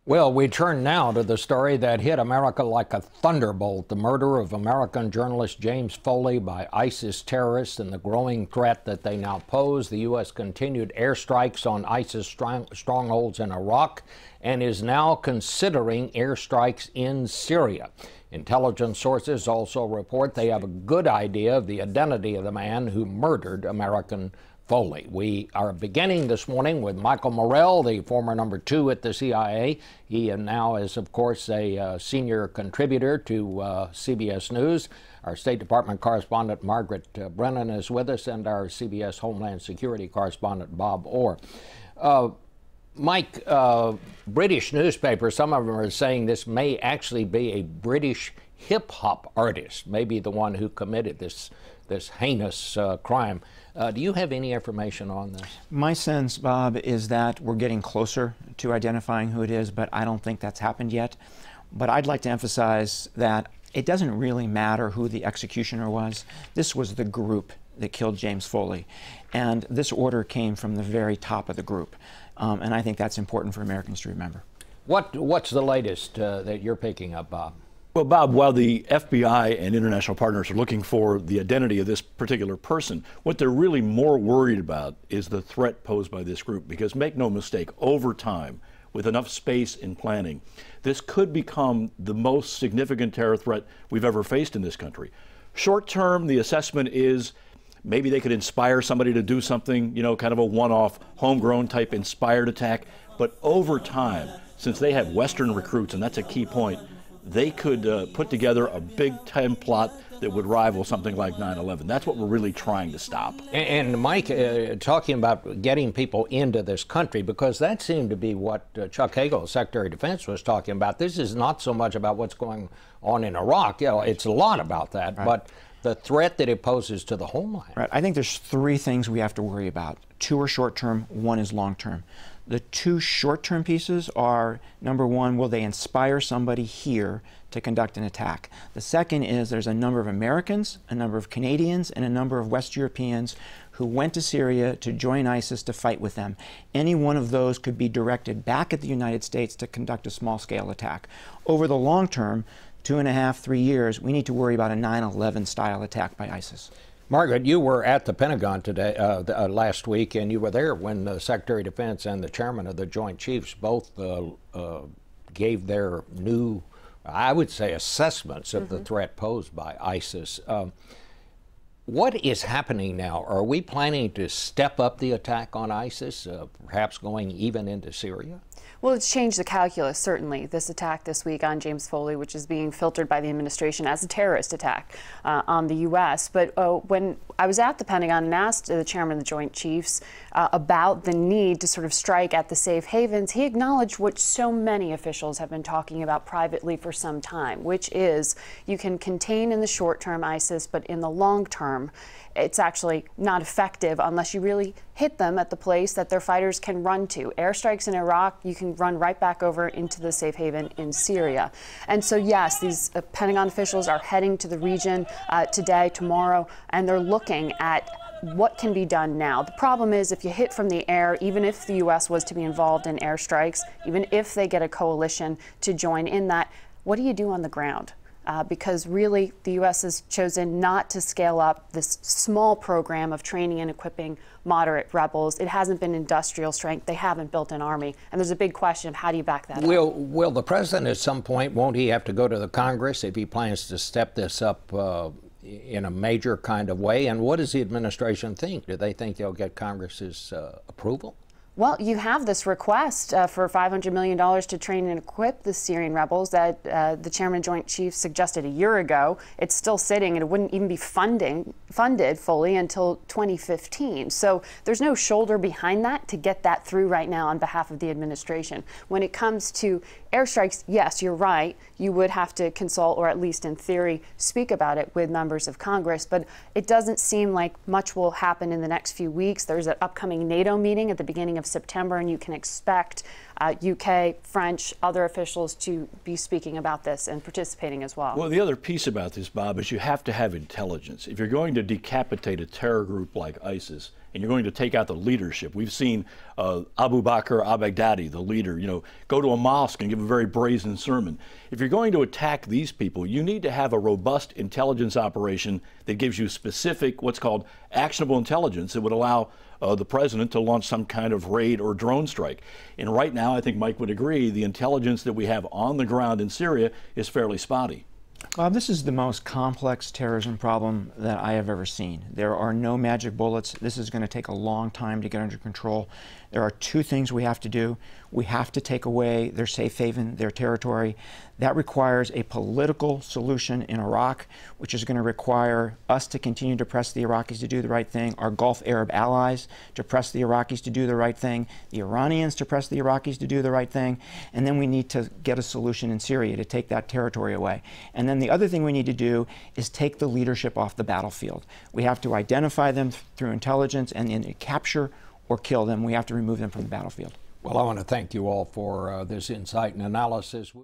Well, we turn now to the story that hit America like a thunderbolt, the murder of American journalist James Foley by ISIS terrorists and the growing threat that they now pose. The U.S. continued airstrikes on ISIS strongholds in Iraq and is now considering airstrikes in Syria. Intelligence sources also report they have a good idea of the identity of the man who murdered American Foley. We are beginning this morning with Michael Morell, the former number 2 at the CIA. He now is, of course, a senior contributor to CBS News. Our State Department correspondent Margaret Brennan is with us, and our CBS Homeland Security correspondent Bob Orr. Mike, British newspapers, some of them are saying this may actually be a British hip-hop artist, maybe the one who committed this heinous crime. Do you have any information on this? My sense, Bob, is that we're getting closer to identifying who it is, but I don't think that's happened yet. But I'd like to emphasize that it doesn't really matter who the executioner was. This was the group that killed James Foley. And this order came from the very top of the group. And I think that's important for Americans to remember. What's the latest that you're picking up, Bob? Well, Bob, while the FBI and international partners are looking for the identity of this particular person, what they're really more worried about is the threat posed by this group. Because make no mistake, over time, with enough space and planning, this could become the most significant terror threat we've ever faced in this country. Short term, the assessment is maybe they could inspire somebody to do something, you know, kind of a one-off, homegrown type inspired attack. But over time, since they have Western recruits, and that's a key point, they could put together a big-time plot that would rival something like 9/11. That's what we're really trying to stop. And Mike, talking about getting people into this country, because that seemed to be what Chuck Hagel, Secretary of Defense, was talking about. This is not so much about what's going on in Iraq. You know, it's a lot about that, right, but the threat that it poses to the homeland. Right. I think there's 3 things we have to worry about. 2 are short-term, 1 is long-term. The 2 short-term pieces are, number 1, will they inspire somebody here to conduct an attack? The second is there's a number of Americans, a number of Canadians, and a number of West Europeans who went to Syria to join ISIS to fight with them. Any one of those could be directed back at the United States to conduct a small-scale attack. Over the long term, 2.5, 3 years, we need to worry about a 9/11 style attack by ISIS. Margaret, you were at the Pentagon today, last week, and you were there when the Secretary of Defense and the Chairman of the Joint Chiefs both gave their new, I would say, assessments of the threat posed by ISIS. What is happening now? Are we planning to step up the attack on ISIS, perhaps going even into Syria? Well, it's changed the calculus, certainly, this attack this week on James Foley, which is being filtered by the administration as a terrorist attack on the U.S. But when I was at the Pentagon and asked the Chairman of the Joint Chiefs about the need to sort of strike at the safe havens, he acknowledged what so many officials have been talking about privately for some time, which is you can contain in the short term ISIS, but in the long term, it's actually not effective unless you really hit them at the place that their fighters can run to. Airstrikes in Iraq, you can run right back over into the safe haven in Syria. And so, yes, these Pentagon officials are heading to the region today, tomorrow, and they're looking at what can be done now. The problem is if you hit from the air, even if the U.S. was to be involved in airstrikes, even if they get a coalition to join in that, what do you do on the ground? Because really the U.S. has chosen not to scale up this small program of training and equipping moderate rebels. It hasn't been industrial strength. They haven't built an army. And there's a big question of how do you back that up? Will the president at some point, won't he have to go to the Congress if he plans to step this up in a major kind of way? And what does the administration think? Do they think they'll get Congress's approval? Well, you have this request for $500 million to train and equip the Syrian rebels that the Chairman of Joint Chiefs suggested a year ago. It's still sitting, and it wouldn't even be funded fully until 2015. So there's no shoulder behind that to get that through right now on behalf of the administration. When it comes to airstrikes, yes, you're right. You would have to consult, or at least in theory, speak about it with members of Congress. But it doesn't seem like much will happen in the next few weeks. There's an upcoming NATO meeting at the beginning of September, and you can expect UK, French, other officials to be speaking about this and participating as well. Well, the other piece about this, Bob, is you have to have intelligence. If you're going to decapitate a terror group like ISIS, and you're going to take out the leadership. We've seen Abu Bakr al-Baghdadi, the leader, go to a mosque and give a very brazen sermon. If you're going to attack these people, you need to have a robust intelligence operation that gives you specific, what's called actionable intelligence that would allow the president to launch some kind of raid or drone strike. And right now, I think Mike would agree, the intelligence that we have on the ground in Syria is fairly spotty. Bob, this is the most complex terrorism problem that I have ever seen. There are no magic bullets. This is going to take a long time to get under control. There are two things we have to do. We have to take away their safe haven, their territory. That requires a political solution in Iraq, which is going to require us to continue to press the Iraqis to do the right thing, our Gulf Arab allies to press the Iraqis to do the right thing, the Iranians to press the Iraqis to do the right thing, and then we need to get a solution in Syria to take that territory away. And then the other thing we need to do is take the leadership off the battlefield. We have to identify them through intelligence, and then capture or kill them. We have to remove them from the battlefield. Well, I want to thank you all for this insight and analysis.